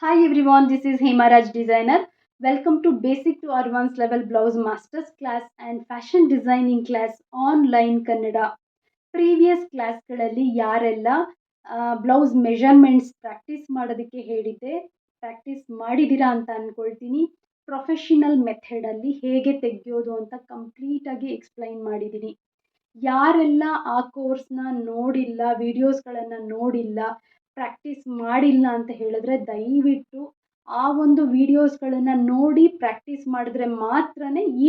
Hi everyone, this is Hemaraj designer. Welcome to Basic to Advanced Level Blouse Masters class and Fashion Designing class online Kannada. Previous ಕ್ಲಾಸ್ಗಳಲ್ಲಿ ಯಾರೆಲ್ಲ blouse measurements practice ಮಾಡೋದಕ್ಕೆ ಹೇಳಿದ್ದೆ practice ಮಾಡಿದ್ದೀರಾ ಅಂತ ಅಂದ್ಕೊಳ್ತೀನಿ. Professional ಮೆಥಡಲ್ಲಿ ಹೇಗೆ ತೆಗೆಯೋದು ಅಂತ ಕಂಪ್ಲೀಟಾಗಿ ಎಕ್ಸ್ಪ್ಲೈನ್ ಮಾಡಿದ್ದೀನಿ. ಯಾರೆಲ್ಲ ಆ ಕೋರ್ಸ್ನ ನೋಡಿಲ್ಲ, ವಿಡಿಯೋಸ್ಗಳನ್ನು ನೋಡಿಲ್ಲ, ಪ್ರಾಕ್ಟೀಸ್ ಮಾಡಿಲ್ಲ ಅಂತ ಹೇಳಿದ್ರೆ ದಯವಿಟ್ಟು ಆ ಒಂದು ವಿಡಿಯೋಸ್ಗಳನ್ನು ನೋಡಿ ಪ್ರಾಕ್ಟೀಸ್ ಮಾಡಿದ್ರೆ ಮಾತ್ರನೇ ಈ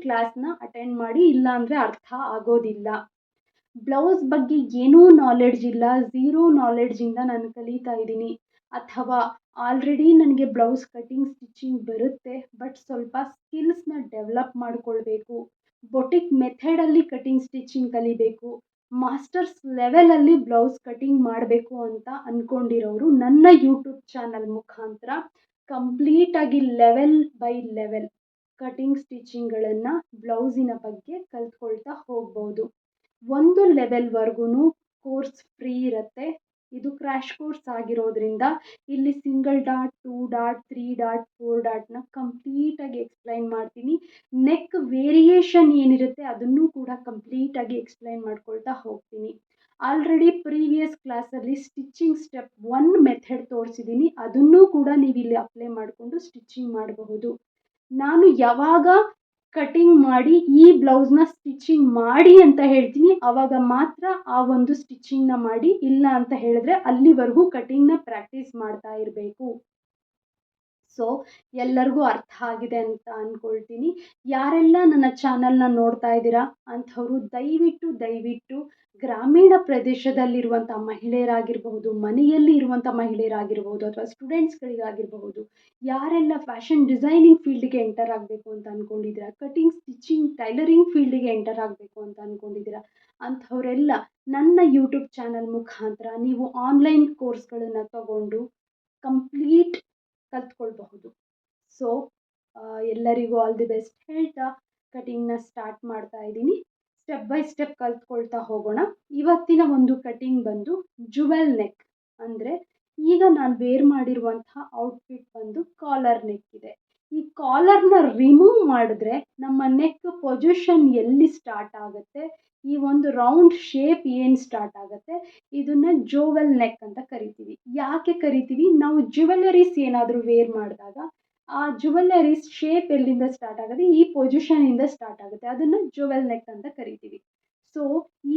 ಕ್ಲಾಸ್ನ ಅಟೆಂಡ್ ಮಾಡಿ, ಇಲ್ಲ ಅಂದರೆ ಅರ್ಥ ಆಗೋದಿಲ್ಲ. ಬ್ಲೌಸ್ ಬಗ್ಗೆ ಏನೂ ನಾಲೆಡ್ಜ್ ಇಲ್ಲ, ಝೀರೋ ನಾಲೆಡ್ಜಿಂದ ನಾನು ಕಲಿತಾ ಇದ್ದೀನಿ, ಅಥವಾ ಆಲ್ರೆಡಿ ನನಗೆ ಬ್ಲೌಸ್ ಕಟಿಂಗ್ ಸ್ಟಿಚಿಂಗ್ ಬರುತ್ತೆ ಬಟ್ ಸ್ವಲ್ಪ ಸ್ಕಿಲ್ಸ್ನ ಡೆವಲಪ್ ಮಾಡಿಕೊಳ್ಬೇಕು, ಬೊಟಿಕ್ ಮೆಥಡಲ್ಲಿ ಕಟಿಂಗ್ ಸ್ಟಿಚಿಂಗ್ ಕಲಿಬೇಕು, ಮಾಸ್ಟರ್ಸ್ ಲೆವೆಲಲ್ಲಿ ಬ್ಲೌಸ್ ಕಟಿಂಗ್ ಮಾಡಬೇಕು ಅಂತ ಅಂದ್ಕೊಂಡಿರೋರು ನನ್ನ ಯೂಟ್ಯೂಬ್ ಚಾನಲ್ ಮುಖಾಂತರ ಕಂಪ್ಲೀಟಾಗಿ ಲೆವೆಲ್ ಬೈ ಲೆವೆಲ್ ಕಟಿಂಗ್ ಸ್ಟಿಚಿಂಗ್ಗಳನ್ನು ಬ್ಲೌಸಿನ ಬಗ್ಗೆ ಕಲ್ತ್ಕೊಳ್ತಾ ಹೋಗ್ಬೋದು. ಒಂದು ಲೆವೆಲ್ವರೆಗೂ ಕೋರ್ಸ್ ಫ್ರೀ ಇರುತ್ತೆ. ಇದು ಕ್ರ್ಯಾಶ್ ಕೋರ್ಸ್ ಆಗಿರೋದ್ರಿಂದ ಇಲ್ಲಿ ಸಿಂಗಲ್ ಡಾಟ್, 2 ಡಾಟ್, 3 ಡಾಟ್, 4 ಡಾಟ್ನ ಕಂಪ್ಲೀಟಾಗಿ ಎಕ್ಸ್ಪ್ಲೈನ್ ಮಾಡ್ತೀನಿ. ನೆಕ್ ವೇರಿಯೇಷನ್ ಏನಿರುತ್ತೆ ಅದನ್ನು ಕೂಡ ಕಂಪ್ಲೀಟಾಗಿ ಎಕ್ಸ್ಪ್ಲೈನ್ ಮಾಡ್ಕೊಳ್ತಾ ಹೋಗ್ತೀನಿ. ಆಲ್ರೆಡಿ ಪ್ರೀವಿಯಸ್ ಕ್ಲಾಸಲ್ಲಿ ಸ್ಟಿಚಿಂಗ್ ಸ್ಟೆಪ್ 1 ಮೆಥಡ್ ತೋರಿಸಿದ್ದೀನಿ, ಅದನ್ನೂ ಕೂಡ ನೀವು ಇಲ್ಲಿ ಅಪ್ಲೈ ಮಾಡಿಕೊಂಡು ಸ್ಟಿಚಿಂಗ್ ಮಾಡಬಹುದು. ನಾನು ಯಾವಾಗ ಕಟಿಂಗ್ ಮಾಡಿ ಈ ಬ್ಲೌಸ್ನ ಸ್ಟಿಚಿಂಗ್ ಮಾಡಿ ಅಂತ ಹೇಳ್ತೀನಿ ಆವಾಗ ಮಾತ್ರ ಆ ಒಂದು ಸ್ಟಿಚಿಂಗ್ನ ಮಾಡಿ, ಇಲ್ಲ ಅಂತ ಹೇಳಿದ್ರೆ ಅಲ್ಲಿವರೆಗೂ ಕಟಿಂಗ್ನ ಪ್ರಾಕ್ಟೀಸ್ ಮಾಡ್ತಾ ಇರಬೇಕು. ಸೊ ಎಲ್ಲರಿಗೂ ಅರ್ಥ ಆಗಿದೆ ಅಂತ ಅಂದ್ಕೊಳ್ತೀನಿ. ಯಾರೆಲ್ಲ ನನ್ನ ಚಾನಲ್ನ ನೋಡ್ತಾ ಇದ್ದೀರಾ ಅಂಥವರು ದಯವಿಟ್ಟು ಗ್ರಾಮೀಣ ಪ್ರದೇಶದಲ್ಲಿರುವಂಥ ಮಹಿಳೆಯರಾಗಿರಬಹುದು, ಮನೆಯಲ್ಲಿ ಇರುವಂಥ ಮಹಿಳೆಯರಾಗಿರ್ಬೋದು, ಅಥವಾ ಸ್ಟೂಡೆಂಟ್ಸ್ಗಳಿಗಾಗಿರಬಹುದು, ಯಾರೆಲ್ಲ ಫ್ಯಾಷನ್ ಡಿಸೈನಿಂಗ್ ಫೀಲ್ಡ್ಗೆ ಎಂಟರ್ ಆಗಬೇಕು ಅಂತ ಅಂದ್ಕೊಂಡಿದ್ದೀರಾ, ಕಟಿಂಗ್ ಸ್ಟಿಚಿಂಗ್ ಟೈಲರಿಂಗ್ ಫೀಲ್ಡ್ಗೆ ಎಂಟರ್ ಆಗಬೇಕು ಅಂತ ಅಂದ್ಕೊಂಡಿದ್ದೀರಾ, ಅಂಥವರೆಲ್ಲ ನನ್ನ ಯೂಟ್ಯೂಬ್ ಚಾನಲ್ ಮುಖಾಂತರ ನೀವು ಆನ್ಲೈನ್ ಕೋರ್ಸ್ಗಳನ್ನು ತಗೊಂಡು ಕಂಪ್ಲೀಟ್ ಕಲ್ತ್ಕೊಳ್ಬಹುದು. ಸೊ ಎಲ್ಲರಿಗೂ ಆಲ್ ದಿ ಬೆಸ್ಟ್ ಹೇಳ್ತಾ ಕಟಿಂಗ್ನ ಸ್ಟಾರ್ಟ್ ಮಾಡ್ತಾ ಇದ್ದೀನಿ. ಸ್ಟೆಪ್ ಬೈ ಸ್ಟೆಪ್ ಕಲ್ತ್ಕೊಳ್ತಾ ಹೋಗೋಣ. ಇವತ್ತಿನ ಒಂದು ಕಟಿಂಗ್ ಬಂದು ಜುವೆಲ್ ನೆಕ್, ಅಂದರೆ ಈಗ ನಾನು ವೇರ್ ಮಾಡಿರುವಂಥ ಔಟ್ಫಿಟ್ ಬಂದು ಕಾಲರ್ ನೆಕ್ ಇದೆ. ಈ ಕಾಲರ್ನ ರಿಮೂವ್ ಮಾಡಿದ್ರೆ ನಮ್ಮ ನೆಕ್ ಪೊಸಿಷನ್ ಎಲ್ಲಿ ಸ್ಟಾರ್ಟ್ ಆಗುತ್ತೆ, ಈ ಒಂದು ರೌಂಡ್ ಶೇಪ್ ಏನು ಸ್ಟಾರ್ಟ್ ಆಗುತ್ತೆ, ಇದನ್ನು ಜೋವೆಲ್ ನೆಕ್ ಅಂತ ಕರಿತೀವಿ. ಯಾಕೆ ಕರಿತೀವಿ? ನಾವು ಜ್ಯುವೆಲರೀಸ್ ಏನಾದರೂ ವೇರ್ ಮಾಡಿದಾಗ ಆ ಜ್ಯುವೆಲರೀಸ್ ಶೇಪ್ ಎಲ್ಲಿಂದ ಸ್ಟಾರ್ಟ್ ಆಗುತ್ತೆ, ಈ ಪೊಸಿಷನಿಂದ ಸ್ಟಾರ್ಟ್ ಆಗುತ್ತೆ, ಅದನ್ನು ಜುವೆಲ್ ನೆಕ್ ಅಂತ ಕರಿತೀವಿ. ಸೊ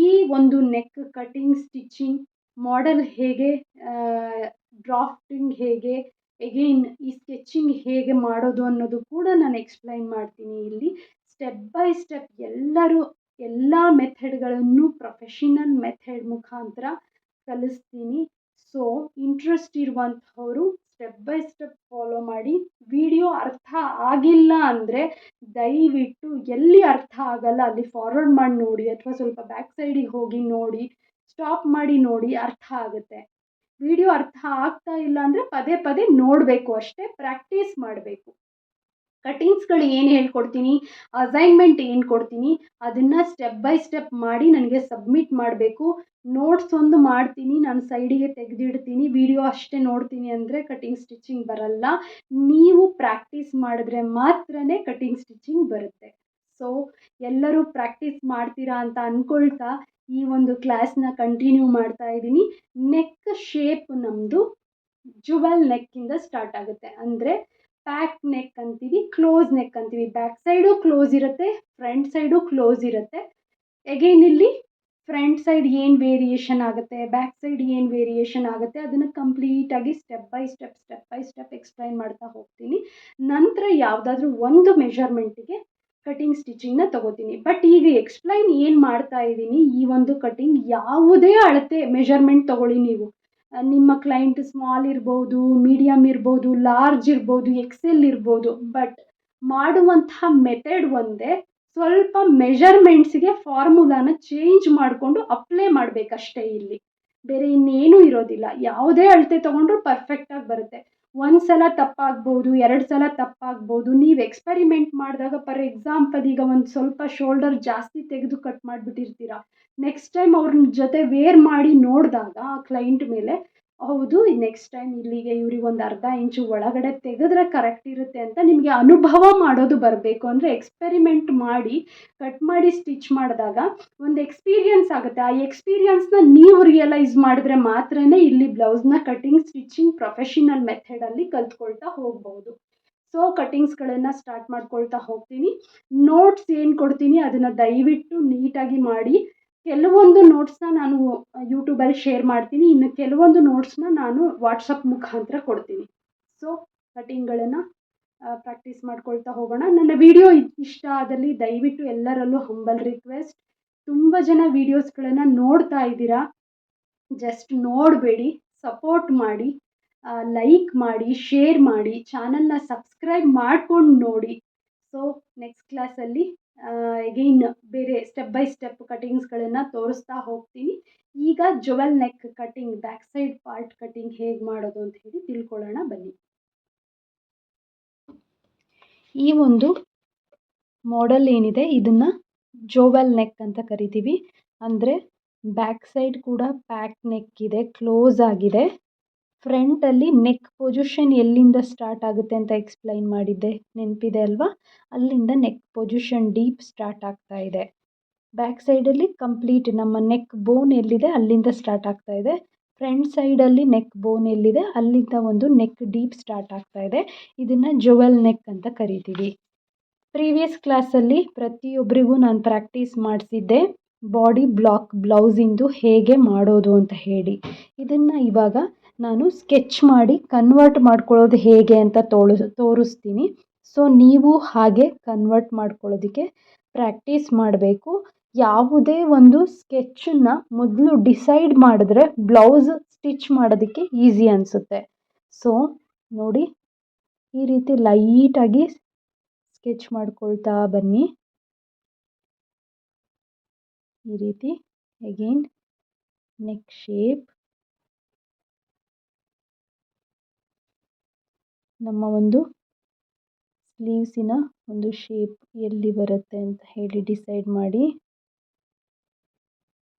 ಈ ಒಂದು ನೆಕ್ ಕಟಿಂಗ್, ಸ್ಟಿಚಿಂಗ್, ಮಾಡೆಲ್ ಹೇಗೆ, ಡ್ರಾಫ್ಟಿಂಗ್ ಹೇಗೆ, ಎಗೈನ್ ಈ ಸ್ಕೆಚಿಂಗ್ ಹೇಗೆ ಮಾಡೋದು ಅನ್ನೋದು ಕೂಡ ನಾನು ಎಕ್ಸ್ಪ್ಲೈನ್ ಮಾಡ್ತೀನಿ ಇಲ್ಲಿ. ಸ್ಟೆಪ್ ಬೈ ಸ್ಟೆಪ್ ಎಲ್ಲ ಮೆಥಡ್ಗಳನ್ನು ಪ್ರೊಫೆಷನಲ್ ಮೆಥಡ್ ಮುಖಾಂತರ ಕಲಿಸ್ತೀನಿ. ಸೊ ಇಂಟ್ರೆಸ್ಟ್ ಇರುವಂಥವರು ಸ್ಟೆಪ್ ಬೈ ಸ್ಟೆಪ್ ಫಾಲೋ ಮಾಡಿ. ವಿಡಿಯೋ ಅರ್ಥ ಆಗಿಲ್ಲ ಅಂದರೆ ದಯವಿಟ್ಟು ಎಲ್ಲಿ ಅರ್ಥ ಆಗಲ್ಲ ಅಲ್ಲಿ ಫಾರ್ವರ್ಡ್ ಮಾಡಿ ನೋಡಿ, ಅಥವಾ ಸ್ವಲ್ಪ ಬ್ಯಾಕ್ ಸೈಡಿಗೆ ಹೋಗಿ ನೋಡಿ, ಸ್ಟಾಪ್ ಮಾಡಿ ನೋಡಿ, ಅರ್ಥ ಆಗುತ್ತೆ. ವಿಡಿಯೋ ಅರ್ಥ ಆಗ್ತಾ ಇಲ್ಲ ಅಂದರೆ ಪದೇ ಪದೇ ನೋಡಬೇಕು ಅಷ್ಟೇ, ಪ್ರಾಕ್ಟೀಸ್ ಮಾಡಬೇಕು. ಕಟಿಂಗ್ಸ್ಗಳು ಏನು ಹೇಳ್ಕೊಡ್ತೀನಿ, ಅಸೈನ್ಮೆಂಟ್ ಏನು ಕೊಡ್ತೀನಿ, ಅದನ್ನು ಸ್ಟೆಪ್ ಬೈ ಸ್ಟೆಪ್ ಮಾಡಿ ನನಗೆ ಸಬ್ಮಿಟ್ ಮಾಡಬೇಕು. ನೋಟ್ಸ್ ಒಂದು ಮಾಡ್ತೀನಿ, ನಾನು ಸೈಡಿಗೆ ತೆಗೆದಿಡ್ತೀನಿ. ವಿಡಿಯೋ ಅಷ್ಟೇ ನೋಡ್ತೀನಿ ಅಂದರೆ ಕಟಿಂಗ್ ಸ್ಟಿಚಿಂಗ್ ಬರಲ್ಲ. ನೀವು ಪ್ರಾಕ್ಟೀಸ್ ಮಾಡಿದ್ರೆ ಮಾತ್ರನೇ ಕಟಿಂಗ್ ಸ್ಟಿಚಿಂಗ್ ಬರುತ್ತೆ. ಸೊ ಎಲ್ಲರೂ ಪ್ರಾಕ್ಟೀಸ್ ಮಾಡ್ತೀರಾ ಅಂತ ಅಂದ್ಕೊಳ್ತಾ ಈ ಒಂದು ಕ್ಲಾಸ್ನ ಕಂಟಿನ್ಯೂ ಮಾಡ್ತಾ ಇದ್ದೀನಿ. ನೆಕ್ ಶೇಪ್ ನಮ್ಮದು ಜುವೆಲ್ ನೆಕ್ಕಿಂದ ಸ್ಟಾರ್ಟ್ ಆಗುತ್ತೆ. ಅಂದರೆ ಪ್ಯಾಕ್ ನೆಕ್ ಅಂತೀವಿ, ಕ್ಲೋಸ್ ನೆಕ್ ಅಂತೀವಿ. ಬ್ಯಾಕ್ ಸೈಡು ಕ್ಲೋಸ್ ಇರುತ್ತೆ, ಫ್ರಂಟ್ ಸೈಡು ಕ್ಲೋಸ್ ಇರುತ್ತೆ. ಎಗೈನ್ ಇಲ್ಲಿ ಫ್ರಂಟ್ ಸೈಡ್ ಏನು ವೇರಿಯೇಷನ್ ಆಗುತ್ತೆ, ಬ್ಯಾಕ್ ಸೈಡ್ ಏನು ವೇರಿಯೇಷನ್ ಆಗುತ್ತೆ, ಅದನ್ನು ಕಂಪ್ಲೀಟಾಗಿ ಸ್ಟೆಪ್ ಬೈ ಸ್ಟೆಪ್ ಎಕ್ಸ್ಪ್ಲೈನ್ ಮಾಡ್ತಾ ಹೋಗ್ತೀನಿ. ನಂತರ ಯಾವುದಾದ್ರೂ ಒಂದು ಮೆಷರ್ಮೆಂಟಿಗೆ ಕಟಿಂಗ್ ಸ್ಟಿಚಿಂಗ್ನ ತಗೋತೀನಿ. ಬಟ್ ಈಗ ಎಕ್ಸ್ಪ್ಲೈನ್ ಏನು ಮಾಡ್ತಾ ಇದ್ದೀನಿ, ಈ ಒಂದು ಕಟಿಂಗ್ ಯಾವುದೇ ಅಳತೆ ಮೆಷರ್ಮೆಂಟ್ ತಗೊಳ್ಳಿ ನೀವು. ನಿಮ್ಮ ಕ್ಲೈಂಟ್ ಸ್ಮಾಲ್ ಇರ್ಬೋದು, ಮೀಡಿಯಮ್ ಇರ್ಬೋದು, ಲಾರ್ಜ್ ಇರ್ಬೋದು, ಎಕ್ಸೆಲ್ ಇರ್ಬೋದು, ಬಟ್ ಮಾಡುವಂತಹ ಮೆಥಡ್ ಒಂದೇ. ಸ್ವಲ್ಪ ಮೆಷರ್ಮೆಂಟ್ಸ್ಗೆ ಫಾರ್ಮುಲಾನ ಚೇಂಜ್ ಮಾಡಿಕೊಂಡು ಅಪ್ಲೈ ಮಾಡಬೇಕಷ್ಟೇ. ಇಲ್ಲಿ ಬೇರೆ ಇನ್ನೇನೂ ಇರೋದಿಲ್ಲ. ಯಾವುದೇ ಅಳತೆ ತೊಗೊಂಡ್ರೂ ಪರ್ಫೆಕ್ಟಾಗಿ ಬರುತ್ತೆ. ಒಂದು ಸಲ ತಪ್ಪಾಗ್ಬೋದು, 2 ಸಲ ತಪ್ಪಾಗ್ಬೋದು. ನೀವು ಎಕ್ಸ್ಪೆರಿಮೆಂಟ್ ಮಾಡಿದಾಗ, ಫಾರ್ ಎಕ್ಸಾಂಪಲ್ ಈಗ ಒಂದು ಸ್ವಲ್ಪ ಶೋಲ್ಡರ್ ಜಾಸ್ತಿ ತೆಗೆದು ಕಟ್ ಮಾಡಿಬಿಟ್ಟಿರ್ತೀರ. ನೆಕ್ಸ್ಟ್ ಟೈಮ್ ಅವ್ರ ಜೊತೆ ವೇರ್ ಮಾಡಿ ನೋಡಿದಾಗ ಆ ಕ್ಲೈಂಟ್ ಮೇಲೆ ಹೌದು ನೆಕ್ಸ್ಟ್ ಟೈಮ್ ಇಲ್ಲಿಗೆ ಇವ್ರಿಗೆ ಒಂದು ಅರ್ಧ ಇಂಚು ಒಳಗಡೆ ತೆಗೆದ್ರೆ ಕರೆಕ್ಟ್ ಇರುತ್ತೆ ಅಂತ ನಿಮಗೆ ಅನುಭವ ಮಾಡೋದು ಬರಬೇಕು. ಅಂದರೆ ಎಕ್ಸ್ಪೆರಿಮೆಂಟ್ ಮಾಡಿ ಕಟ್ ಮಾಡಿ ಸ್ಟಿಚ್ ಮಾಡಿದಾಗ ಒಂದು ಎಕ್ಸ್ಪೀರಿಯನ್ಸ್ ಆಗುತ್ತೆ. ಆ ಎಕ್ಸ್ಪೀರಿಯನ್ಸ್ನ ನೀವು ರಿಯಲೈಸ್ ಮಾಡಿದ್ರೆ ಮಾತ್ರನೇ ಇಲ್ಲಿ ಬ್ಲೌಸ್ನ ಕಟಿಂಗ್ ಸ್ಟಿಚಿಂಗ್ ಪ್ರೊಫೆಷನಲ್ ಮೆಥಡಲ್ಲಿ ಕಲ್ತ್ಕೊಳ್ತಾ ಹೋಗ್ಬೋದು. ಸೊ ಕಟಿಂಗ್ಸ್ಗಳನ್ನು ಸ್ಟಾರ್ಟ್ ಮಾಡ್ಕೊಳ್ತಾ ಹೋಗ್ತೀನಿ. ನೋಟ್ಸ್ ಏನು ಕೊಡ್ತೀನಿ ಅದನ್ನು ದಯವಿಟ್ಟು ನೀಟಾಗಿ ಮಾಡಿ. ಕೆಲವೊಂದು ನೋಟ್ಸ್ನ ನಾನು ಯೂಟ್ಯೂಬಲ್ಲಿ ಶೇರ್ ಮಾಡ್ತೀನಿ, ಇನ್ನು ಕೆಲವೊಂದು ನೋಟ್ಸ್ನ ನಾನು ವಾಟ್ಸಪ್ ಮುಖಾಂತರ ಕೊಡ್ತೀನಿ. ಸೊ ಕಟಿಂಗ್ಗಳನ್ನು ಪ್ರಾಕ್ಟೀಸ್ ಮಾಡ್ಕೊಳ್ತಾ ಹೋಗೋಣ. ನನ್ನ ವಿಡಿಯೋ ಇಷ್ಟ ಆದಲ್ಲಿ ದಯವಿಟ್ಟು ಎಲ್ಲರಲ್ಲೂ ಹಂಬಲ್ ರಿಕ್ವೆಸ್ಟ್, ತುಂಬ ಜನ ವೀಡಿಯೋಸ್ಗಳನ್ನು ನೋಡ್ತಾ ಇದ್ದೀರಾ, ಜಸ್ಟ್ ನೋಡಬೇಡಿ, ಸಪೋರ್ಟ್ ಮಾಡಿ, ಲೈಕ್ ಮಾಡಿ, ಶೇರ್ ಮಾಡಿ, ಚಾನಲ್ನ ಸಬ್ಸ್ಕ್ರೈಬ್ ಮಾಡ್ಕೊಂಡು ನೋಡಿ. ಸೊ ನೆಕ್ಸ್ಟ್ ಕ್ಲಾಸಲ್ಲಿ ಎಗೈನ್ ಬೇರೆ ಸ್ಟೆಪ್ ಬೈ ಸ್ಟೆಪ್ ಕಟಿಂಗ್ಸ್ಗಳನ್ನು ತೋರಿಸ್ತಾ ಹೋಗ್ತೀನಿ. ಈಗ jewel neck cutting, back side part cutting ಹೇಗೆ ಮಾಡೋದು ಅಂತ ಹೇಳಿ ತಿಳ್ಕೊಳ್ಳೋಣ ಬನ್ನಿ. ಈ ಒಂದು ಮಾಡೆಲ್ ಏನಿದೆ ಇದನ್ನು ಜೋವೆಲ್ ನೆಕ್ ಅಂತ ಕರಿತೀವಿ. ಅಂದರೆ ಬ್ಯಾಕ್ ಸೈಡ್ ಕೂಡ ಪ್ಯಾಕ್ ನೆಕ್ ಇದೆ, ಕ್ಲೋಸ್ ಆಗಿದೆ. ಫ್ರಂಟಲ್ಲಿ ನೆಕ್ ಪೊಸಿಷನ್ ಎಲ್ಲಿಂದ ಸ್ಟಾರ್ಟ್ ಆಗುತ್ತೆ ಅಂತ ಎಕ್ಸ್ಪ್ಲೈನ್ ಮಾಡಿದ್ದೆ, ನೆನಪಿದೆ ಅಲ್ವಾ? ಅಲ್ಲಿಂದ ನೆಕ್ ಪೊಸಿಷನ್ ಡೀಪ್ ಸ್ಟಾರ್ಟ್ ಆಗ್ತಾ ಇದೆ. ಬ್ಯಾಕ್ ಸೈಡಲ್ಲಿ ಕಂಪ್ಲೀಟ್ ನಮ್ಮ ನೆಕ್ ಬೋನ್ ಎಲ್ಲಿದೆ ಅಲ್ಲಿಂದ ಸ್ಟಾರ್ಟ್ ಆಗ್ತಾ ಇದೆ. ಫ್ರಂಟ್ ಸೈಡಲ್ಲಿ ನೆಕ್ ಬೋನ್ ಎಲ್ಲಿದೆ ಅಲ್ಲಿಂದ ಒಂದು ನೆಕ್ ಡೀಪ್ ಸ್ಟಾರ್ಟ್ ಆಗ್ತಾ ಇದೆ. ಇದನ್ನು ಜುವೆಲ್ ನೆಕ್ ಅಂತ ಕರಿತೀವಿ. ಪ್ರೀವಿಯಸ್ ಕ್ಲಾಸಲ್ಲಿ ಪ್ರತಿಯೊಬ್ಬರಿಗೂ ನಾನು ಪ್ರಾಕ್ಟೀಸ್ ಮಾಡಿಸಿದ್ದೆ ಬಾಡಿ ಬ್ಲಾಕ್ ಬ್ಲೌಸಿಂದು ಹೇಗೆ ಮಾಡೋದು ಅಂತ ಹೇಳಿ. ಇದನ್ನು ಇವಾಗ ನಾನು ಸ್ಕೆಚ್ ಮಾಡಿ ಕನ್ವರ್ಟ್ ಮಾಡ್ಕೊಳ್ಳೋದು ಹೇಗೆ ಅಂತ ತೋರಿಸ್ತೀನಿ. ಸೊ ನೀವು ಹಾಗೆ ಕನ್ವರ್ಟ್ ಮಾಡ್ಕೊಳ್ಳೋದಕ್ಕೆ ಪ್ರಾಕ್ಟೀಸ್ ಮಾಡಬೇಕು. ಯಾವುದೇ ಒಂದು ಸ್ಕೆಚ್ಚನ್ನು ಮೊದಲು ಡಿಸೈಡ್ ಮಾಡಿದ್ರೆ ಬ್ಲೌಸ್ ಸ್ಟಿಚ್ ಮಾಡೋದಕ್ಕೆ ಈಸಿ ಅನಿಸುತ್ತೆ. ಸೊ ನೋಡಿ, ಈ ರೀತಿ ಲೈಟಾಗಿ ಸ್ಕೆಚ್ ಮಾಡ್ಕೊಳ್ತಾ ಬನ್ನಿ. ಈ ರೀತಿ ಅಗೇನ್ ನೆಕ್ ಶೇಪ್, ನಮ್ಮ ಒಂದು ಸ್ಲೀವ್ಸಿನ ಒಂದು ಶೇಪ್ ಎಲ್ಲಿ ಬರುತ್ತೆ ಅಂತ ಹೇಳಿ ಡಿಸೈಡ್ ಮಾಡಿ.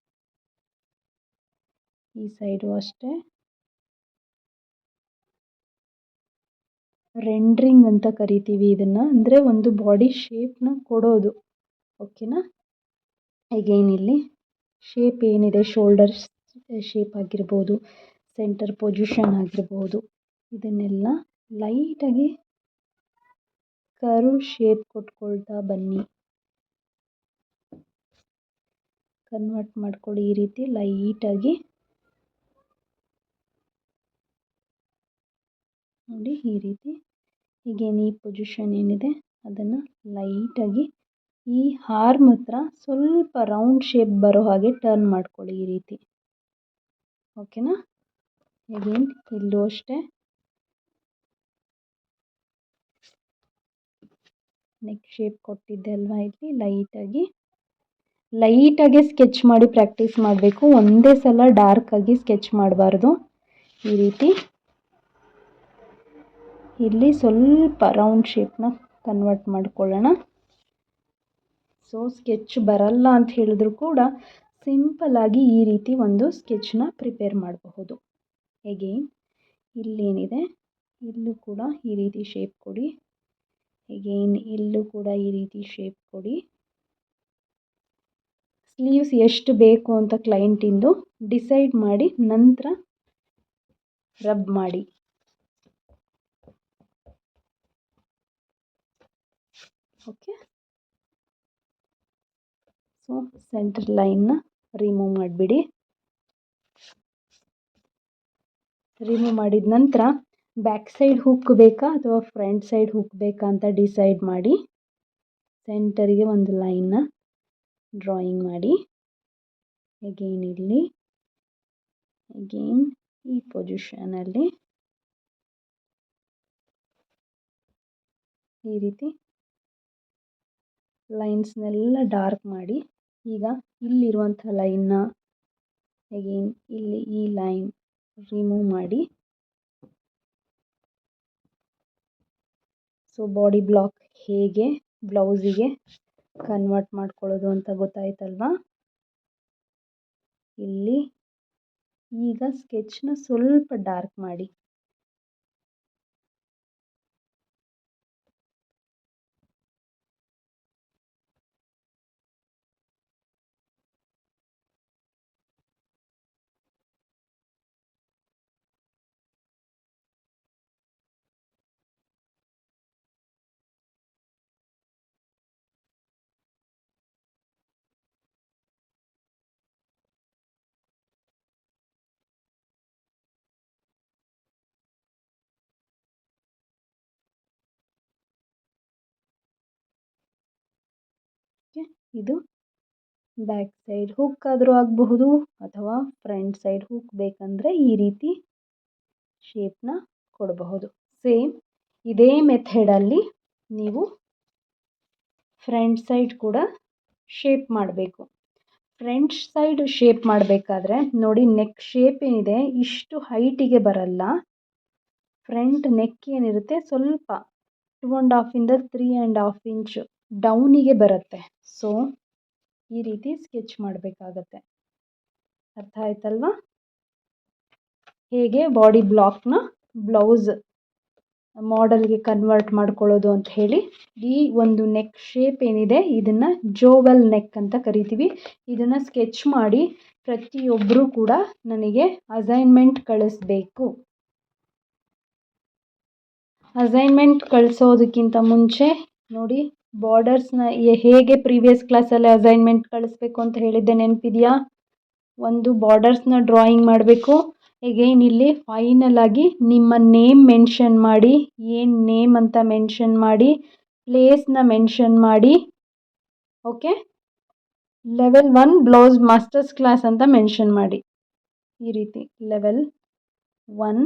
ಈ ಸೈಡು ಅಷ್ಟೇ ರೆಂಡ್ರಿಂಗ್ ಅಂತ ಕರಿತೀವಿ ಇದನ್ನು, ಅಂದರೆ ಒಂದು ಬಾಡಿ ಶೇಪ್ನ ಕೊಡೋದು. ಓಕೆನಾ? ಅಗೈನ್ ಇಲ್ಲಿ ಶೇಪ್ ಏನಿದೆ, ಶೋಲ್ಡರ್ಸ್ ಶೇಪ್ ಆಗಿರ್ಬೋದು, ಸೆಂಟರ್ ಪೊಸಿಷನ್ ಆಗಿರ್ಬೋದು, ಇದನ್ನೆಲ್ಲ ಲೈಟಾಗಿ ಕರ್ವ್ ಶೇಪ್ ಕೊಟ್ಕೊಳ್ತಾ ಬನ್ನಿ. ಕನ್ವರ್ಟ್ ಮಾಡ್ಕೊಳ್ಳಿ ಈ ರೀತಿ ಲೈಟಾಗಿ. ನೋಡಿ ಈ ರೀತಿ. ಈಗೇನು ಈ ಪೊಸಿಷನ್ ಏನಿದೆ ಅದನ್ನು ಲೈಟಾಗಿ ಈ ಆರ್ಮ್ ಹತ್ರ ಸ್ವಲ್ಪ ರೌಂಡ್ ಶೇಪ್ ಬರೋ ಹಾಗೆ ಟರ್ನ್ ಮಾಡ್ಕೊಳ್ಳಿ ಈ ರೀತಿ. ಓಕೆನಾ? ಅಗೇನ್ ಇಲ್ಲೂ ಅಷ್ಟೇ ನೆಕ್ ಶೇಪ್ ಕೊಟ್ಟಿದ್ದೆ ಅಲ್ವಾ, ಇಲ್ಲಿ ಲೈಟಾಗಿ ಸ್ಕೆಚ್ ಮಾಡಿ ಪ್ರಾಕ್ಟೀಸ್ ಮಾಡಬೇಕು. ಒಂದೇ ಸಲ ಡಾರ್ಕಾಗಿ ಸ್ಕೆಚ್ ಮಾಡಬಾರ್ದು. ಈ ರೀತಿ ಇಲ್ಲಿ ಸ್ವಲ್ಪ ರೌಂಡ್ ಶೇಪ್ನ ಕನ್ವರ್ಟ್ ಮಾಡ್ಕೊಳ್ಳೋಣ. ಸೊ ಸ್ಕೆಚ್ ಬರಲ್ಲ ಅಂತ ಹೇಳಿದ್ರು ಕೂಡ ಸಿಂಪಲ್ಲಾಗಿ ಈ ರೀತಿ ಒಂದು ಸ್ಕೆಚ್ನ ಪ್ರಿಪೇರ್ ಮಾಡಬಹುದು. ಎಗೇನ್ ಇಲ್ಲೇನಿದೆ ಇಲ್ಲೂ ಕೂಡ ಈ ರೀತಿ ಶೇಪ್ ಕೊಡಿ. ಎಗೇನ್ ಇಲ್ಲೂ ಕೂಡ ಈ ರೀತಿ ಶೇಪ್ ಕೊಡಿ. ಸ್ಲೀವ್ಸ್ ಎಷ್ಟು ಬೇಕು ಅಂತ ಕ್ಲೈಂಟಿಂದು ಡಿಸೈಡ್ ಮಾಡಿ ನಂತರ ರಬ್ ಮಾಡಿ. ಓಕೆ, ಸೊ ಸೆಂಟರ್ ಲೈನ್ನ ರಿಮೂವ್ ಮಾಡಿಬಿಡಿ. ರಿಮೂವ್ ಮಾಡಿದ ನಂತರ ಬ್ಯಾಕ್ ಸೈಡ್ ಹುಕ್ ಬೇಕಾ ಅಥವಾ ಫ್ರಂಟ್ ಸೈಡ್ ಹುಕ್ ಬೇಕಾ ಅಂತ ಡಿಸೈಡ್ ಮಾಡಿ ಸೆಂಟರಿಗೆ ಒಂದು ಲೈನ್ನ ಡ್ರಾಯಿಂಗ್ ಮಾಡಿ. ಅಗೇನ್ ಇಲ್ಲಿ ಅಗೇನ್ ಈ ಪೊಸಿಷನಲ್ಲಿ ಈ ರೀತಿ ಲೈನ್ಸ್ನೆಲ್ಲ ಡಾರ್ಕ್ ಮಾಡಿ. ಈಗ ಇಲ್ಲಿರುವಂಥ ಲೈನ್ನ ಅಗೇನ್ ಇಲ್ಲಿ ಈ ಲೈನ್ ರಿಮೂವ್ ಮಾಡಿ. ಸೊ ಬಾಡಿ ಬ್ಲಾಕ್ ಹೇಗೆ ಬ್ಲೌಸಿಗೆ ಕನ್ವರ್ಟ್ ಮಾಡ್ಕೊಳ್ಳೋದು ಅಂತ ಗೊತ್ತಾಯ್ತಲ್ವಾ? ಇಲ್ಲಿ ಈಗ ಸ್ಕೆಚ್ನ ಸ್ವಲ್ಪ ಡಾರ್ಕ್ ಮಾಡಿ. ಇದು ಬ್ಯಾಕ್ ಸೈಡ್ ಹುಕ್ ಆದರೂ ಆಗಬಹುದು ಅಥವಾ ಫ್ರಂಟ್ ಸೈಡ್ ಹುಕ್ ಬೇಕಂದರೆ ಈ ರೀತಿ ಶೇಪ್ನ ಕೊಡಬಹುದು. ಸೇಮ್ ಇದೇ ಮೆಥಡಲ್ಲಿ ನೀವು ಫ್ರಂಟ್ ಸೈಡ್ ಕೂಡ ಶೇಪ್ ಮಾಡಬೇಕು. ಫ್ರಂಟ್ ಸೈಡ್ ಶೇಪ್ ಮಾಡಬೇಕಾದ್ರೆ ನೋಡಿ, ನೆಕ್ ಶೇಪ್ ಏನಿದೆ ಇಷ್ಟು ಹೈಟಿಗೆ ಬರಲ್ಲ. ಫ್ರಂಟ್ ನೆಕ್ ಏನಿರುತ್ತೆ ಸ್ವಲ್ಪ 2.5 3.5 ಇಂಚ್ ಡೌನಿಗೆ ಬರುತ್ತೆ. ಸೊ ಈ ರೀತಿ ಸ್ಕೆಚ್ ಮಾಡಬೇಕಾಗತ್ತೆ. ಅರ್ಥ ಆಯ್ತಲ್ವಾ ಹೇಗೆ ಬಾಡಿ ಬ್ಲಾಕ್ನ ಬ್ಲೌಸ್ ಮಾಡೆಲ್ಗೆ ಕನ್ವರ್ಟ್ ಮಾಡ್ಕೊಳ್ಳೋದು ಅಂತ ಹೇಳಿ. ಈ ಒಂದು ನೆಕ್ ಶೇಪ್ ಏನಿದೆ ಇದನ್ನು ಜೋವೆಲ್ ನೆಕ್ ಅಂತ ಕರಿತೀವಿ. ಇದನ್ನು ಸ್ಕೆಚ್ ಮಾಡಿ ಪ್ರತಿಯೊಬ್ಬರೂ ಕೂಡ ನನಗೆ ಅಸೈನ್ಮೆಂಟ್ ಕಳಿಸ್ಬೇಕು. ಅಸೈನ್ಮೆಂಟ್ ಕಳಿಸೋದಕ್ಕಿಂತ ಮುಂಚೆ ನೋಡಿ, ಬಾರ್ಡರ್ಸ್ನ ಹೇಗೆ ಪ್ರೀವಿಯಸ್ ಕ್ಲಾಸಲ್ಲಿ ಅಸೈನ್ಮೆಂಟ್ ಕಳಿಸ್ಬೇಕು ಅಂತ ಹೇಳಿದ್ದೆ ನೆನಪಿದೆಯಾ? ಒಂದು ಬಾರ್ಡರ್ಸ್ನ ಡ್ರಾಯಿಂಗ್ ಮಾಡಬೇಕು. ಎಗೈನ್ ಇಲ್ಲಿ ಫೈನಲ್ ಆಗಿ ನಿಮ್ಮ ನೇಮ್ ಮೆನ್ಷನ್ ಮಾಡಿ, ಏನು ನೇಮ್ ಅಂತ ಮೆನ್ಷನ್ ಮಾಡಿ, ಪ್ಲೇಸ್ನ ಮೆನ್ಷನ್ ಮಾಡಿ. Okay, level 1 blouse masters class ಅಂತ ಮೆನ್ಷನ್ ಮಾಡಿ. ಈ ರೀತಿ ಲೆವೆಲ್ 1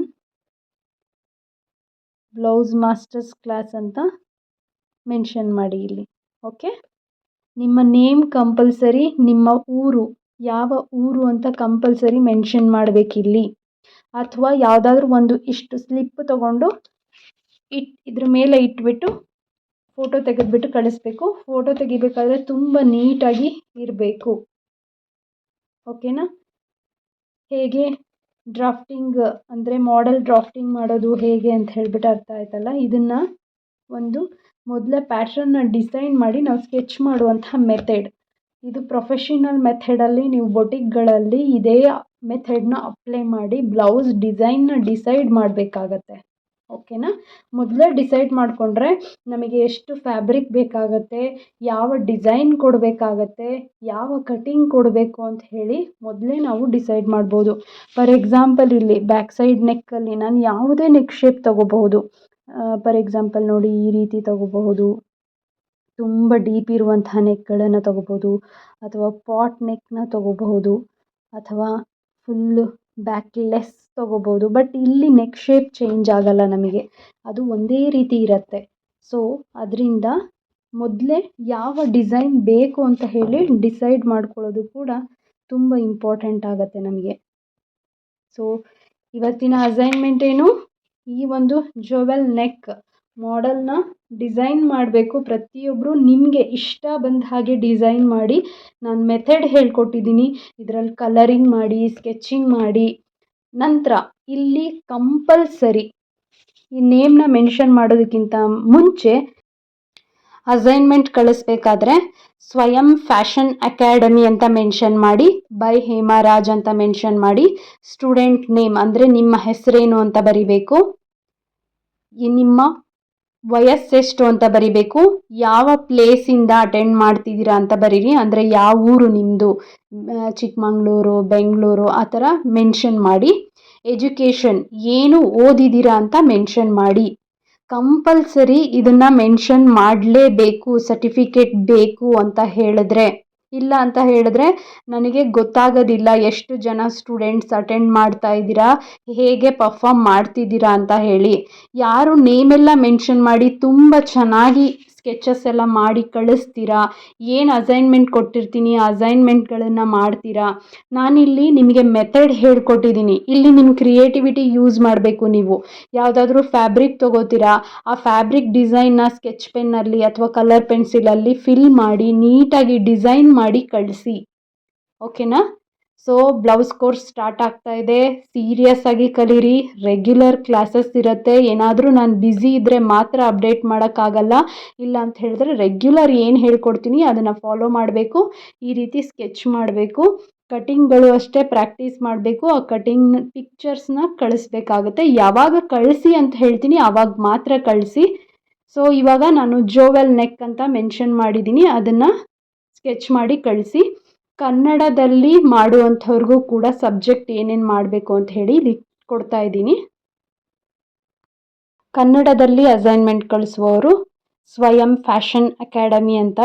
ಬ್ಲೌಸ್ ಮಾಸ್ಟರ್ಸ್ ಕ್ಲಾಸ್ ಅಂತ ಮೆನ್ಷನ್ ಮಾಡಿ ಇಲ್ಲಿ. ಓಕೆ, ನಿಮ್ಮ ನೇಮ್ ಕಂಪಲ್ಸರಿ, ನಿಮ್ಮ ಊರು ಯಾವ ಊರು ಅಂತ ಕಂಪಲ್ಸರಿ ಮೆನ್ಷನ್ ಮಾಡಬೇಕಿಲ್ಲಿ. ಅಥವಾ ಯಾವುದಾದ್ರೂ ಒಂದು ಇಷ್ಟು ಸ್ಲಿಪ್ ತಗೊಂಡು ಇದ್ರ ಮೇಲೆ ಇಟ್ಬಿಟ್ಟು ಫೋಟೋ ತೆಗೆದುಬಿಟ್ಟು ಕಳಿಸ್ಬೇಕು. ಫೋಟೋ ತೆಗಿಬೇಕಾದ್ರೆ ತುಂಬ ನೀಟಾಗಿ ಇರಬೇಕು. ಓಕೆನಾ? ಹೇಗೆ ಡ್ರಾಫ್ಟಿಂಗ್ ಅಂದರೆ ಮಾಡೆಲ್ ಡ್ರಾಫ್ಟಿಂಗ್ ಮಾಡೋದು ಹೇಗೆ ಅಂತ ಹೇಳಿಬಿಟ್ಟು ಅರ್ಥ ಆಯ್ತಲ್ಲ. ಇದನ್ನು ಒಂದು ಮೊದಲೇ ಪ್ಯಾಟ್ರನ್ನ ಡಿಸೈನ್ ಮಾಡಿ ನಾವು ಸ್ಕೆಚ್ ಮಾಡುವಂತಹ ಮೆಥಡ್ ಇದು. ಪ್ರೊಫೆಷನಲ್ ಮೆಥಡಲ್ಲಿ ನೀವು ಬೊಟಿಕ್ಗಳಲ್ಲಿ ಇದೇ ಮೆಥಡ್ನ ಅಪ್ಲೈ ಮಾಡಿ ಬ್ಲೌಸ್ ಡಿಸೈನ್ನ ಡಿಸೈಡ್ ಮಾಡಬೇಕಾಗತ್ತೆ. ಓಕೆನಾ? ಮೊದಲೇ ಡಿಸೈಡ್ ಮಾಡಿಕೊಂಡ್ರೆ ನಮಗೆ ಎಷ್ಟು ಫ್ಯಾಬ್ರಿಕ್ ಬೇಕಾಗತ್ತೆ, ಯಾವ ಡಿಸೈನ್ ಕೊಡಬೇಕಾಗತ್ತೆ, ಯಾವ ಕಟಿಂಗ್ ಕೊಡಬೇಕು ಅಂತ ಹೇಳಿ ಮೊದಲೇ ನಾವು ಡಿಸೈಡ್ ಮಾಡ್ಬೋದು. ಫಾರ್ ಎಕ್ಸಾಂಪಲ್ ಇಲ್ಲಿ ಬ್ಯಾಕ್ ಸೈಡ್ ನೆಕ್ಕಲ್ಲಿ ನಾನು ಯಾವುದೇ ನೆಕ್ ಶೇಪ್ ತೊಗೋಬಹುದು. ಫಾರ್ ಎಕ್ಸಾಂಪಲ್ ನೋಡಿ, ಈ ರೀತಿ ತೊಗೋಬಹುದು, ತುಂಬ ಡೀಪ್ ಇರುವಂತಹ ನೆಕ್ಗಳನ್ನು ತೊಗೋಬೋದು, ಅಥವಾ ಪಾಟ್ ನೆಕ್ನ ತೊಗೋಬಹುದು, ಅಥವಾ ಫುಲ್ಲು ಬ್ಯಾಕ್ಲೆಸ್ ತೊಗೋಬೋದು. ಬಟ್ ಇಲ್ಲಿ ನೆಕ್ ಶೇಪ್ ಚೇಂಜ್ ಆಗಲ್ಲ ನಮಗೆ, ಅದು ಒಂದೇ ರೀತಿ ಇರುತ್ತೆ. ಸೊ ಅದರಿಂದ ಮೊದಲೇ ಯಾವ ಡಿಸೈನ್ ಬೇಕು ಅಂತ ಹೇಳಿ ಡಿಸೈಡ್ ಮಾಡ್ಕೊಳ್ಳೋದು ಕೂಡ ತುಂಬ ಇಂಪಾರ್ಟೆಂಟ್ ಆಗುತ್ತೆ ನಮಗೆ. ಸೊ ಇವತ್ತಿನ ಅಸೈನ್ಮೆಂಟ್ ಏನು? ಈ ಒಂದು ಜೋವೆಲ್ ನೆಕ್ ಮಾಡೆಲ್ನ ಡಿಸೈನ್ ಮಾಡಬೇಕು. ಪ್ರತಿಯೊಬ್ಬರು ನಿಮಗೆ ಇಷ್ಟ ಬಂದ ಹಾಗೆ ಡಿಸೈನ್ ಮಾಡಿ. ನಾನು ಮೆಥಡ್ ಹೇಳ್ಕೊಟ್ಟಿದ್ದೀನಿ, ಇದರಲ್ಲಿ ಕಲರಿಂಗ್ ಮಾಡಿ, ಸ್ಕೆಚಿಂಗ್ ಮಾಡಿ. ನಂತರ ಇಲ್ಲಿ ಕಂಪಲ್ಸರಿ ಈ ನೇಮ್ನ ಮೆನ್ಷನ್ ಮಾಡೋದಕ್ಕಿಂತ ಮುಂಚೆ ಅಸೈನ್ಮೆಂಟ್ ಕಳಿಸ್ಬೇಕಾದ್ರೆ ಸ್ವಯಂ ಫ್ಯಾಷನ್ ಅಕಾಡೆಮಿ ಅಂತ ಮೆನ್ಷನ್ ಮಾಡಿ, ಬೈ ಹೇಮರಾಜ್ ಅಂತ ಮೆನ್ಷನ್ ಮಾಡಿ, ಸ್ಟೂಡೆಂಟ್ ನೇಮ್ ಅಂದರೆ ನಿಮ್ಮ ಹೆಸರೇನು ಅಂತ ಬರಿಬೇಕು, ನಿಮ್ಮ ವಯಸ್ಸೆಷ್ಟು ಅಂತ ಬರಿಬೇಕು, ಯಾವ ಪ್ಲೇಸಿಂದ ಅಟೆಂಡ್ ಮಾಡ್ತಿದ್ದೀರಾ ಅಂತ ಬರೀರಿ. ಅಂದರೆ ಯಾವ ಊರು ನಿಮ್ಮದು, ಚಿಕ್ಕಮಂಗ್ಳೂರು, ಬೆಂಗಳೂರು ಆ ಥರ ಮೆನ್ಷನ್ ಮಾಡಿ. ಎಜುಕೇಷನ್ ಏನು ಓದಿದ್ದೀರಾ ಅಂತ ಮೆನ್ಷನ್ ಮಾಡಿ. ಕಂಪಲ್ಸರಿ ಇದನ್ನು ಮೆನ್ಷನ್ ಮಾಡಲೇಬೇಕು. ಸರ್ಟಿಫಿಕೇಟ್ ಬೇಕು ಅಂತ ಹೇಳಿದ್ರೆ, ಇಲ್ಲ ಅಂತ ಹೇಳಿದ್ರೆ ನನಗೆ ಗೊತ್ತಾಗೋದಿಲ್ಲ ಎಷ್ಟು ಜನ ಸ್ಟೂಡೆಂಟ್ಸ್ ಅಟೆಂಡ್ ಮಾಡ್ತಾ ಇದ್ದೀರಾ, ಹೇಗೆ ಪರ್ಫಾರ್ಮ್ ಮಾಡ್ತಿದ್ದೀರಾ ಅಂತ ಹೇಳಿ. ಯಾರು ನೇಮೆಲ್ಲ ಮೆನ್ಷನ್ ಮಾಡಿ ತುಂಬ ಚೆನ್ನಾಗಿ ಸ್ಕೆಚಸ್ ಎಲ್ಲ ಮಾಡಿ ಕಳಿಸ್ತೀರಾ, ಏನು ಅಸೈನ್ಮೆಂಟ್ ಕೊಟ್ಟಿರ್ತೀನಿ ಆ ಅಸೈನ್ಮೆಂಟ್ಗಳನ್ನು ಮಾಡ್ತೀರಾ. ನಾನಿಲ್ಲಿ ನಿಮಗೆ ಮೆಥಡ್ ಹೇಳ್ಕೊಟ್ಟಿದ್ದೀನಿ. ಇಲ್ಲಿ ನಿಮ್ಮ ಕ್ರಿಯೇಟಿವಿಟಿ ಯೂಸ್ ಮಾಡಬೇಕು. ನೀವು ಯಾವುದಾದ್ರೂ ಫ್ಯಾಬ್ರಿಕ್ ತೊಗೋತೀರಾ, ಆ ಫ್ಯಾಬ್ರಿಕ್ ಡಿಸೈನ್ನ ಸ್ಕೆಚ್ ಪೆನ್ನಲ್ಲಿ ಅಥವಾ ಕಲರ್ ಪೆನ್ಸಿಲಲ್ಲಿ ಫಿಲ್ ಮಾಡಿ ನೀಟಾಗಿ ಡಿಸೈನ್ ಮಾಡಿ ಕಳಿಸಿ. ಓಕೆನಾ? ಸೊ ಬ್ಲೌಸ್ ಕೋರ್ಸ್ ಸ್ಟಾರ್ಟ್ ಆಗ್ತಾ ಇದೆ. ಸೀರಿಯಸ್ ಆಗಿ ಕಲೀರಿ. ರೆಗ್ಯುಲರ್ ಕ್ಲಾಸಸ್ ಇರುತ್ತೆ. ಏನಾದರೂ ನಾನು ಬ್ಯುಸಿ ಇದ್ದರೆ ಮಾತ್ರ ಅಪ್ಡೇಟ್ ಮಾಡೋಕ್ಕಾಗಲ್ಲ. ಇಲ್ಲ ಅಂತ ಹೇಳಿದ್ರೆ ರೆಗ್ಯುಲರ್ ಏನು ಹೇಳ್ಕೊಡ್ತೀನಿ ಅದನ್ನು ಫಾಲೋ ಮಾಡಬೇಕು. ಈ ರೀತಿ ಸ್ಕೆಚ್ ಮಾಡಬೇಕು. ಕಟಿಂಗ್ಗಳು ಅಷ್ಟೇ ಪ್ರಾಕ್ಟೀಸ್ ಮಾಡಬೇಕು. ಆ ಕಟಿಂಗ್ ಪಿಕ್ಚರ್ಸ್ನ ಕಳಿಸ್ಬೇಕಾಗುತ್ತೆ. ಯಾವಾಗ ಕಳಿಸಿ ಅಂತ ಹೇಳ್ತೀನಿ ಆವಾಗ ಮಾತ್ರ ಕಳಿಸಿ. ಸೊ ಇವಾಗ ನಾನು ಜೋವೆಲ್ ನೆಕ್ ಅಂತ ಮೆನ್ಷನ್ ಮಾಡಿದ್ದೀನಿ, ಅದನ್ನು ಸ್ಕೆಚ್ ಮಾಡಿ ಕಳಿಸಿ. ಕನ್ನಡದಲ್ಲಿ ಮಾಡುವಂಥವ್ರಿಗೂ ಕೂಡ ಸಬ್ಜೆಕ್ಟ್ ಏನೇನು ಮಾಡಬೇಕು ಅಂತ ಹೇಳಿ ಇಲ್ಲಿ ಕೊಡ್ತಾ ಇದ್ದೀನಿ. ಕನ್ನಡದಲ್ಲಿ ಅಸೈನ್ಮೆಂಟ್ ಕಳಿಸುವವರು ಸ್ವಯಂ ಫ್ಯಾಷನ್ ಅಕಾಡೆಮಿ ಅಂತ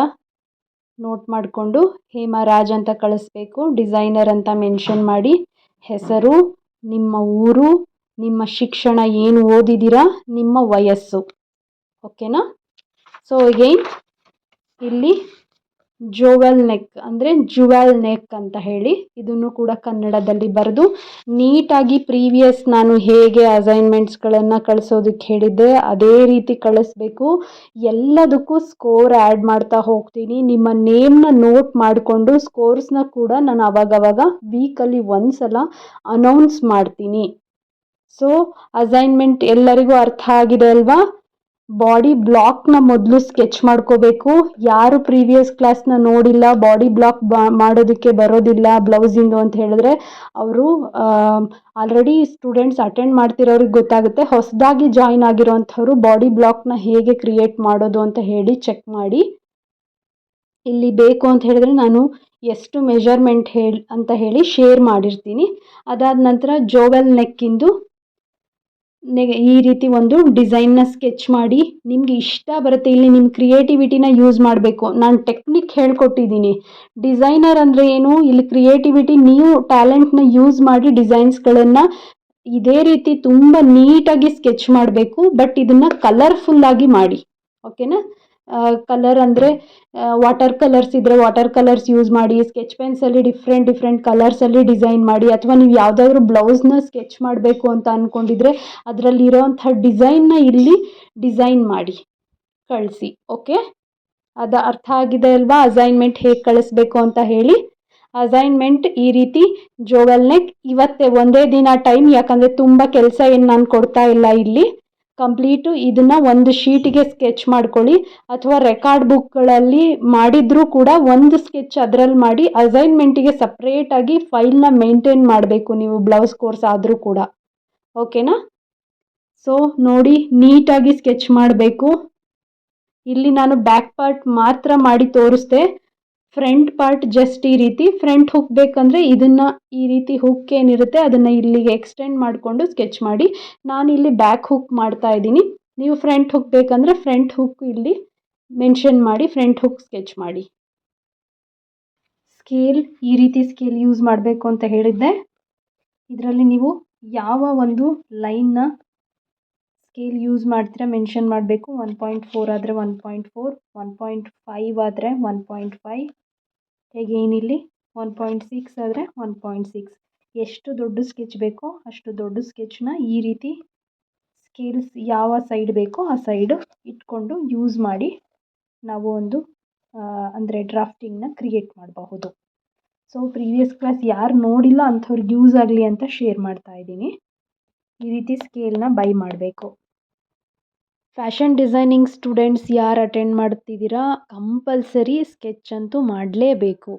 ನೋಟ್ ಮಾಡಿಕೊಂಡು ಹೇಮರಾಜ್ ಅಂತ ಕಳಿಸ್ಬೇಕು. ಡಿಸೈನರ್ ಅಂತ ಮೆನ್ಷನ್ ಮಾಡಿ, ಹೆಸರು, ನಿಮ್ಮ ಊರು, ನಿಮ್ಮ ಶಿಕ್ಷಣ ಏನು ಓದಿದ್ದೀರಾ, ನಿಮ್ಮ ವಯಸ್ಸು. ಓಕೆನಾ? ಸೊ ಅಗೈನ್ ಇಲ್ಲಿ ಜೋವೆಲ್ ನೆಕ್ ಅಂದರೆ ಜುವೆಲ್ ನೆಕ್ ಅಂತ ಹೇಳಿ ಇದನ್ನು ಕೂಡ ಕನ್ನಡದಲ್ಲಿ ಬರೆದು ನೀಟಾಗಿ ಪ್ರೀವಿಯಸ್ ನಾನು ಹೇಗೆ ಅಸೈನ್ಮೆಂಟ್ಸ್ಗಳನ್ನು ಕಳಿಸೋದಕ್ಕೆ ಹೇಳಿದ್ದೆ ಅದೇ ರೀತಿ ಕಳಿಸ್ಬೇಕು. ಎಲ್ಲದಕ್ಕೂ ಸ್ಕೋರ್ ಆ್ಯಡ್ ಮಾಡ್ತಾ ಹೋಗ್ತೀನಿ. ನಿಮ್ಮ ನೇಮ್ನ ನೋಟ್ ಮಾಡಿಕೊಂಡು ಸ್ಕೋರ್ಸ್ನ ಕೂಡ ನಾನು ಅವಾಗವಾಗ ವೀಕಲ್ಲಿ ಒಂದ್ಸಲ ಅನೌನ್ಸ್ ಮಾಡ್ತೀನಿ. ಸೊ ಅಸೈನ್ಮೆಂಟ್ ಎಲ್ಲರಿಗೂ ಅರ್ಥ ಆಗಿದೆ ಅಲ್ವಾ? ಬಾಡಿ ಬ್ಲಾಕ್ನ ಮೊದಲು ಸ್ಕೆಚ್ ಮಾಡ್ಕೋಬೇಕು. ಯಾರು ಪ್ರೀವಿಯಸ್ ಕ್ಲಾಸ್ನ ನೋಡಿಲ್ಲ, ಬಾಡಿ ಬ್ಲಾಕ್ ಮಾಡೋದಕ್ಕೆ ಬರೋದಿಲ್ಲ ಬ್ಲೌಸಿಂದು ಅಂತ ಹೇಳಿದ್ರೆ ಅವರು ಆಲ್ರೆಡಿ ಸ್ಟೂಡೆಂಟ್ಸ್ ಅಟೆಂಡ್ ಮಾಡ್ತಿರೋರಿಗೆ ಗೊತ್ತಾಗುತ್ತೆ. ಹೊಸದಾಗಿ ಜಾಯಿನ್ ಆಗಿರೋವಂಥವ್ರು ಬಾಡಿ ಬ್ಲಾಕ್ನ ಹೇಗೆ ಕ್ರಿಯೇಟ್ ಮಾಡೋದು ಅಂತ ಹೇಳಿ ಚೆಕ್ ಮಾಡಿ. ಇಲ್ಲಿ ಬೇಕು ಅಂತ ಹೇಳಿದ್ರೆ ನಾನು ಎಷ್ಟು ಮೆಜರ್ಮೆಂಟ್ ಅಂತ ಹೇಳಿ ಶೇರ್ ಮಾಡಿರ್ತೀನಿ. ಅದಾದ ನಂತರ ಜೋವೆಲ್ ನೆಕ್ಕಿಂದು ಈ ರೀತಿ ಒಂದು ಡಿಸೈನ್ನ ಸ್ಕೆಚ್ ಮಾಡಿ. ನಿಮಗೆ ಇಷ್ಟ ಬರುತ್ತೆ. ಇಲ್ಲಿ ನಿಮ್ಮ ಕ್ರಿಯೇಟಿವಿಟಿನ ಯೂಸ್ ಮಾಡಬೇಕು. ನಾನು ಟೆಕ್ನಿಕ್ ಹೇಳ್ಕೊಟ್ಟಿದ್ದೀನಿ. ಡಿಸೈನರ್ ಅಂದರೆ ಏನು, ಇಲ್ಲಿ ಕ್ರಿಯೇಟಿವಿಟಿ, ನೀವು ಟ್ಯಾಲೆಂಟ್ನ ಯೂಸ್ ಮಾಡಿ ಡಿಸೈನ್ಸ್ಗಳನ್ನು ಇದೇ ರೀತಿ ತುಂಬ ನೀಟಾಗಿ ಸ್ಕೆಚ್ ಮಾಡಬೇಕು. ಬಟ್ ಇದನ್ನು ಕಲರ್ಫುಲ್ಲಾಗಿ ಮಾಡಿ. ಓಕೆನಾ? ಕಲರ್ ಅಂದರೆ ವಾಟರ್ ಕಲರ್ಸ್ ಇದ್ದರೆ ವಾಟರ್ ಕಲರ್ಸ್ ಯೂಸ್ ಮಾಡಿ. ಸ್ಕೆಚ್ ಪೆನ್ಸಲ್ಲಿ ಡಿಫ್ರೆಂಟ್ ಕಲರ್ಸಲ್ಲಿ ಡಿಸೈನ್ ಮಾಡಿ. ಅಥವಾ ನೀವು ಯಾವುದಾದ್ರೂ ಬ್ಲೌಸ್ನ ಸ್ಕೆಚ್ ಮಾಡಬೇಕು ಅಂತ ಅಂದ್ಕೊಂಡಿದ್ರೆ ಅದರಲ್ಲಿರೋವಂಥ ಡಿಸೈನ್ನ ಇಲ್ಲಿ ಡಿಸೈನ್ ಮಾಡಿ ಕಳಿಸಿ. ಓಕೆ, ಅದು ಅರ್ಥ ಆಗಿದೆ ಅಲ್ವಾ? ಅಸೈನ್ಮೆಂಟ್ ಹೇಗೆ ಕಳಿಸ್ಬೇಕು ಅಂತ ಹೇಳಿ. ಅಸೈನ್ಮೆಂಟ್ ಈ ರೀತಿ ಜೋವೆಲ್ ನೆಕ್ ಇವತ್ತೇ ಒಂದೇ ದಿನ ಟೈಮ್, ಯಾಕಂದರೆ ತುಂಬ ಕೆಲಸ ಏನು ನಾನು ಕೊಡ್ತಾ ಇಲ್ಲ ಇಲ್ಲಿ. ಕಂಪ್ಲೀಟು ಇದನ್ನು ಒಂದು ಶೀಟಿಗೆ ಸ್ಕೆಚ್ ಮಾಡ್ಕೊಳ್ಳಿ. ಅಥವಾ ರೆಕಾರ್ಡ್ ಬುಕ್ಗಳಲ್ಲಿ ಮಾಡಿದ್ರೂ ಕೂಡ ಒಂದು ಸ್ಕೆಚ್ ಅದರಲ್ಲಿ ಮಾಡಿ ಅಸೈನ್ಮೆಂಟಿಗೆ ಸಪ್ರೇಟಾಗಿ ಫೈಲ್ನ ಮೇಂಟೈನ್ ಮಾಡಬೇಕು ನೀವು, ಬ್ಲೌಸ್ ಕೋರ್ಸ್ ಆದರೂ ಕೂಡ. ಓಕೆನಾ? ಸೊ ನೋಡಿ, ನೀಟಾಗಿ ಸ್ಕೆಚ್ ಮಾಡಬೇಕು. ಇಲ್ಲಿ ನಾನು ಬ್ಯಾಕ್ ಪಾರ್ಟ್ ಮಾತ್ರ ಮಾಡಿ ತೋರಿಸ್ದೆ. ಫ್ರಂಟ್ ಪಾರ್ಟ್ ಜಸ್ಟ್ ಈ ರೀತಿ. ಫ್ರಂಟ್ ಹುಕ್ ಬೇಕಂದರೆ ಇದನ್ನು ಈ ರೀತಿ ಹುಕ್ ಏನಿರುತ್ತೆ ಅದನ್ನು ಇಲ್ಲಿಗೆ ಎಕ್ಸ್ಟೆಂಡ್ ಮಾಡಿಕೊಂಡು ಸ್ಕೆಚ್ ಮಾಡಿ. ನಾನು ಇಲ್ಲಿ ಬ್ಯಾಕ್ ಹುಕ್ ಮಾಡ್ತಾ ಇದ್ದೀನಿ. ನೀವು ಫ್ರಂಟ್ ಹುಕ್ ಬೇಕಂದರೆ ಫ್ರಂಟ್ ಹುಕ್ ಇಲ್ಲಿ ಮೆನ್ಷನ್ ಮಾಡಿ ಫ್ರಂಟ್ ಹುಕ್ ಸ್ಕೆಚ್ ಮಾಡಿ. ಸ್ಕೇಲ್ ಈ ರೀತಿ ಸ್ಕೇಲ್ ಯೂಸ್ ಮಾಡಬೇಕು ಅಂತ ಹೇಳಿದ್ದೆ. ಇದರಲ್ಲಿ ನೀವು ಯಾವ ಒಂದು ಲೈನ್ನ ಸ್ಕೇಲ್ ಯೂಸ್ ಮಾಡ್ತೀರಾ ಮೆನ್ಷನ್ ಮಾಡಬೇಕು. 1.4 ಆದರೆ 1.4, 1.5 ಆದರೆ 1.5, ಹೇಗೇನು ಇಲ್ಲಿ 1.6 ಆದರೆ 1.6. ಎಷ್ಟು ದೊಡ್ಡ ಸ್ಕೆಚ್ ಬೇಕೋ ಅಷ್ಟು ದೊಡ್ಡ ಸ್ಕೆಚ್ನ ಈ ರೀತಿ ಸ್ಕೇಲ್ಸ್ ಯಾವ ಸೈಡ್ ಬೇಕೋ ಆ ಸೈಡು ಇಟ್ಕೊಂಡು ಯೂಸ್ ಮಾಡಿ ನಾವು ಒಂದು ಅಂದರೆ ಡ್ರಾಫ್ಟಿಂಗ್ನ ಕ್ರಿಯೇಟ್ ಮಾಡಬಹುದು. ಸೊ ಪ್ರೀವಿಯಸ್ ಕ್ಲಾಸ್ ಯಾರು ನೋಡಿಲ್ಲ ಅಂಥವ್ರಿಗೆ ಯೂಸ್ ಆಗಲಿ ಅಂತ ಶೇರ್ ಮಾಡ್ತಾ ಇದ್ದೀನಿ. ಈ ರೀತಿ ಸ್ಕೇಲ್ನ ಬೈ ಮಾಡಬೇಕು. ಫ್ಯಾಷನ್ ಡಿಸೈನಿಂಗ್ ಸ್ಟೂಡೆಂಟ್ಸ್ ಯಾರು ಅಟೆಂಡ್ ಮಾಡ್ತಿದ್ದೀರಾ ಕಂಪಲ್ಸರಿ ಸ್ಕೆಚ್ ಅಂತೂ ಮಾಡಲೇಬೇಕು.